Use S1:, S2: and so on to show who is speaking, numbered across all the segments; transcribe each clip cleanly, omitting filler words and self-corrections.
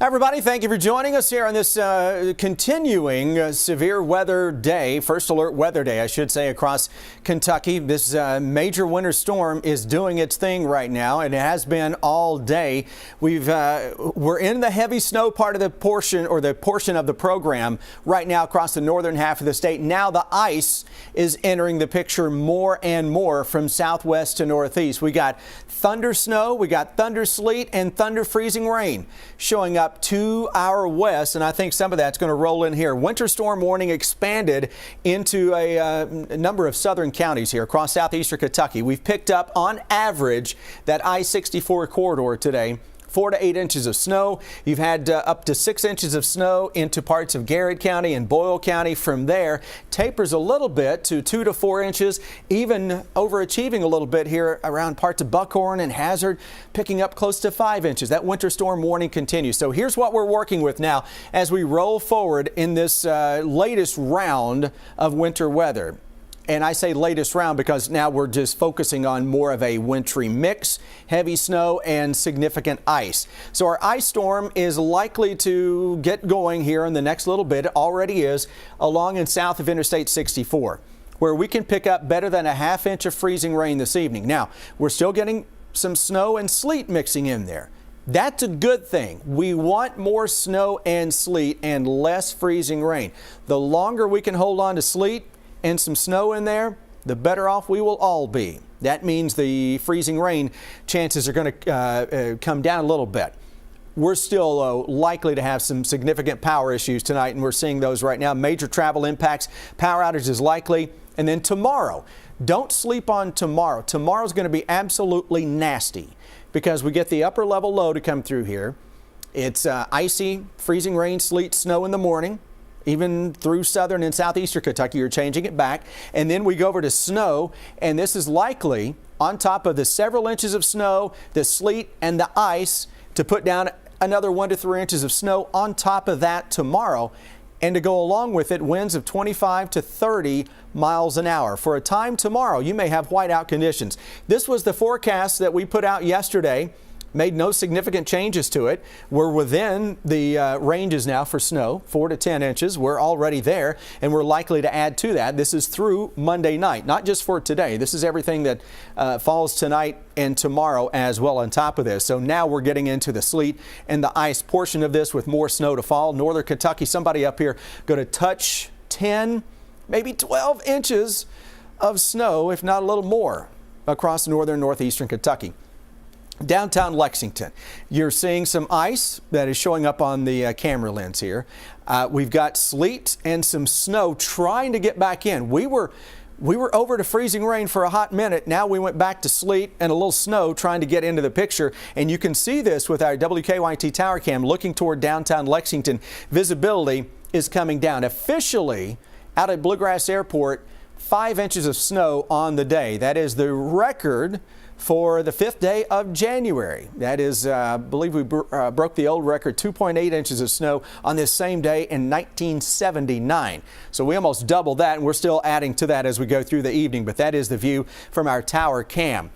S1: Everybody, thank you for joining us here on this continuing severe weather day, first alert weather day, I should say, across Kentucky. This major winter storm is doing its thing right now, and it has been all day. We're in the heavy snow part of the portion of the program right now across the northern half of the state. Now the ice is entering the picture more and more from southwest to northeast. We got thunder snow, we got thunder sleet, and thunder freezing rain showing up to our west, and I think some of that's going to roll in here. Winter storm warning expanded into a number of southern counties here across southeastern Kentucky. We've picked up on average that I-64 corridor today. 4 to 8 inches of snow. You've had up to 6 inches of snow into parts of Garrett County and Boyle County. From there, tapers a little bit to 2 to 4 inches, even overachieving a little bit here around parts of Buckhorn and Hazard, picking up close to 5 inches. That winter storm warning continues. So here's what we're working with now as we roll forward in this latest round of winter weather. And I say latest round because now we're just focusing on more of a wintry mix, heavy snow and significant ice. So our ice storm is likely to get going here in the next little bit. It already is along and south of Interstate 64, where we can pick up better than a ½ inch of freezing rain this evening. Now, we're still getting some snow and sleet mixing in there. That's a good thing. We want more snow and sleet and less freezing rain. The longer we can hold on to sleet and some snow in there, the better off we will all be. That means the freezing rain chances are going to come down a little bit. We're still likely to have some significant power issues tonight, and we're seeing those right now. Major travel impacts, power outages likely. And then tomorrow, don't sleep on tomorrow. Tomorrow's going to be absolutely nasty because we get the upper level low to come through here. It's icy, freezing rain, sleet, snow in the morning. Even through southern and southeastern Kentucky, you're changing it back. And then we go over to snow, and this is likely on top of the several inches of snow, the sleet and the ice, to put down another 1 to 3 inches of snow on top of that tomorrow. And to go along with it, winds of 25 to 30 miles an hour. For a time tomorrow, you may have whiteout conditions. This was the forecast that we put out yesterday. Made no significant changes to it. We're within the ranges now for snow, 4 to 10 inches. We're already there, and we're likely to add to that. This is through Monday night, not just for today. This is everything that falls tonight and tomorrow as well on top of this. So now we're getting into the sleet and the ice portion of this with more snow to fall. Northern Kentucky, somebody up here going to touch 10, maybe 12 inches of snow, if not a little more, across northern northeastern Kentucky. Downtown Lexington, you're seeing some ice that is showing up on the camera lens here. We've got sleet and some snow trying to get back in. We were over to freezing rain for a hot minute. Now we went back to sleet and a little snow trying to get into the picture. And you can see this with our WKYT tower cam looking toward downtown Lexington. Visibility is coming down. Officially, out at Bluegrass Airport, 5 inches of snow on the day. That is the record for the 5th day of January. That is, I believe we broke the old record, 2.8 inches of snow on this same day in 1979. So we almost doubled that, and we're still adding to that as we go through the evening, but that is the view from our tower cam.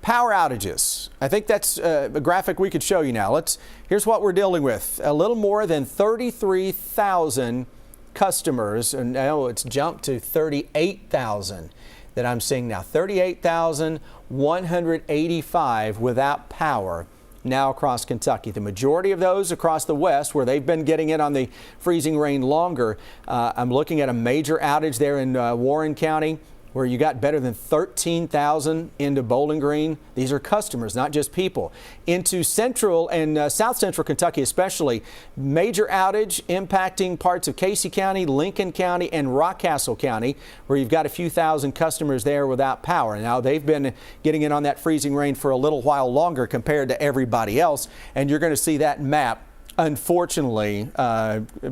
S1: Power outages. I think that's a graphic we could show you now. Here's what we're dealing with. A little more than 33,000 customers, and now it's jumped to 38,000 that I'm seeing now. 38,185 without power now across Kentucky. The majority of those across the west, where they've been getting in on the freezing rain longer. I'm looking at a major outage there in Warren County, where you got better than 13,000 into Bowling Green. These are customers, not just people. Into central and south central Kentucky especially, major outage impacting parts of Casey County, Lincoln County, and Rockcastle County, where you've got a few thousand customers there without power. Now, they've been getting in on that freezing rain for a little while longer compared to everybody else, and you're going to see that map unfortunately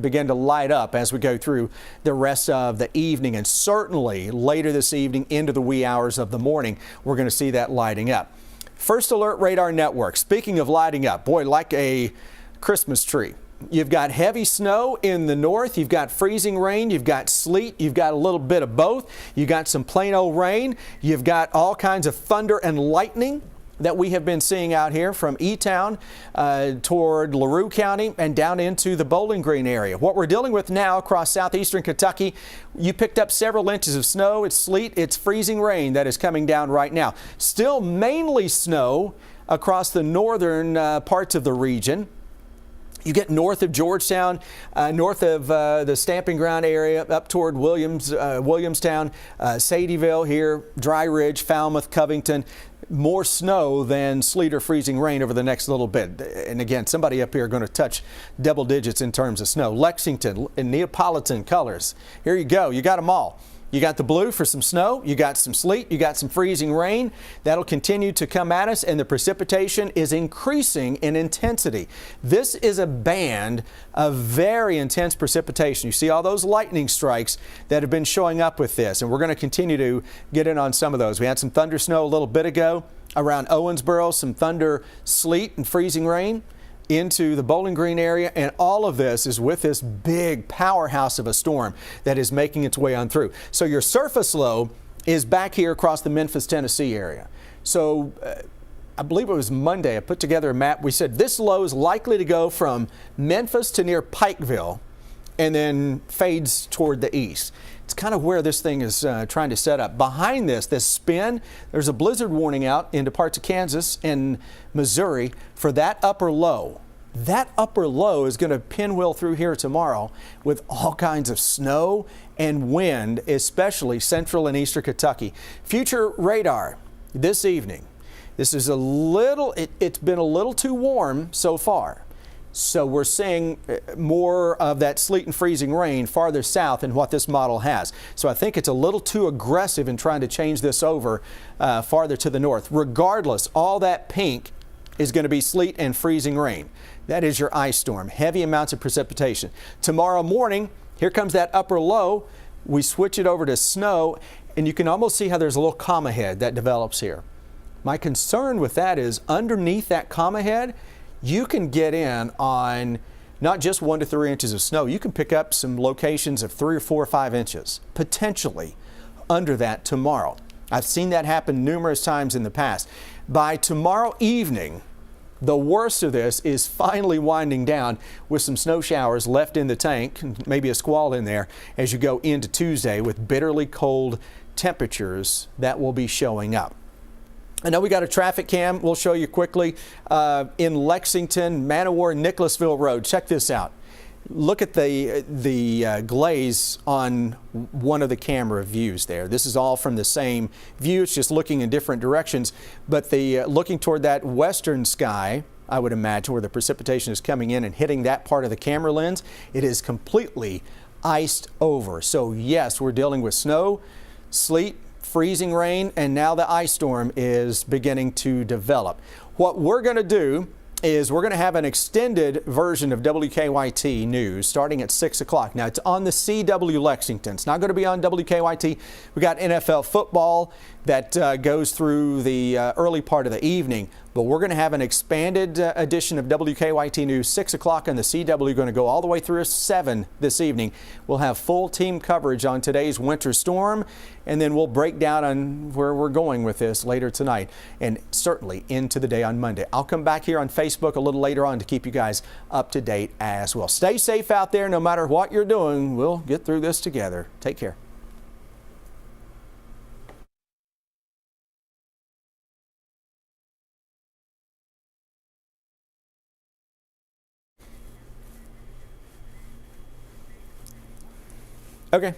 S1: begin to light up as we go through the rest of the evening, and certainly later this evening into the wee hours of the morning, we're going to see that lighting up. First Alert Radar Network, speaking of lighting up, boy, like a Christmas tree. You've got heavy snow in the north, you've got freezing rain, you've got sleet, you've got a little bit of both, you've got some plain old rain, you've got all kinds of thunder and lightning that we have been seeing out here from E-Town toward LaRue County and down into the Bowling Green area. What we're dealing with now across southeastern Kentucky, you picked up several inches of snow. It's sleet, it's freezing rain that is coming down right now. Still mainly snow across the northern parts of the region. You get north of Georgetown, north of the Stamping Ground area, up toward Williamstown, Sadieville here, Dry Ridge, Falmouth, Covington. More snow than sleet or freezing rain over the next little bit. And again, somebody up here going to touch double digits in terms of snow. Lexington and Neapolitan colors. Here you go. You got them all. You got the blue for some snow, you got some sleet, you got some freezing rain. That'll continue to come at us, and the precipitation is increasing in intensity. This is a band of very intense precipitation. You see all those lightning strikes that have been showing up with this, and we're going to continue to get in on some of those. We had some thunder snow a little bit ago around Owensboro, some thunder, sleet, and freezing rain into the Bowling Green area, and all of this is with this big powerhouse of a storm that is making its way on through. So your surface low is back here across the Memphis, Tennessee area. So I believe it was Monday, I put together a map. We said this low is likely to go from Memphis to near Pikeville and then fades toward the east. It's kind of where this thing is trying to set up. Behind this spin, there's a blizzard warning out into parts of Kansas and Missouri for that upper low. That upper low is going to pinwheel through here tomorrow with all kinds of snow and wind, especially central and eastern Kentucky. Future radar this evening. This is it's been a little too warm so far. So we're seeing more of that sleet and freezing rain farther south than what this model has. So I think it's a little too aggressive in trying to change this over farther to the north. Regardless, all that pink is going to be sleet and freezing rain. That is your ice storm. Heavy amounts of precipitation. Tomorrow morning, here comes that upper low. We switch it over to snow, and you can almost see how there's a little comma head that develops here. My concern with that is underneath that comma head, you can get in on not just 1 to 3 inches of snow. You can pick up some locations of 3 or 4 or 5 inches, potentially under that tomorrow. I've seen that happen numerous times in the past. By tomorrow evening, the worst of this is finally winding down with some snow showers left in the tank, and maybe a squall in there as you go into Tuesday with bitterly cold temperatures that will be showing up. I know we got a traffic cam we'll show you quickly in Lexington, Manowar, Nicholasville Road. Check this out. Look at the glaze on one of the camera views there. This is all from the same view. It's just looking in different directions. But looking toward that western sky, I would imagine, where the precipitation is coming in and hitting that part of the camera lens, it is completely iced over. So yes, we're dealing with snow, sleet, freezing rain, and now the ice storm is beginning to develop. What we're going to do is we're going to have an extended version of WKYT news starting at 6 o'clock. Now, it's on the CW Lexington. It's not going to be on WKYT. We got NFL football that goes through the early part of the evening, but we're going to have an expanded edition of WKYT News, 6 o'clock on the CW, going to go all the way through 7 this evening. We'll have full team coverage on today's winter storm, and then we'll break down on where we're going with this later tonight and certainly into the day on Monday. I'll come back here on Facebook a little later on to keep you guys up to date as well. Stay safe out there no matter what you're doing. We'll get through this together. Take care. Okay.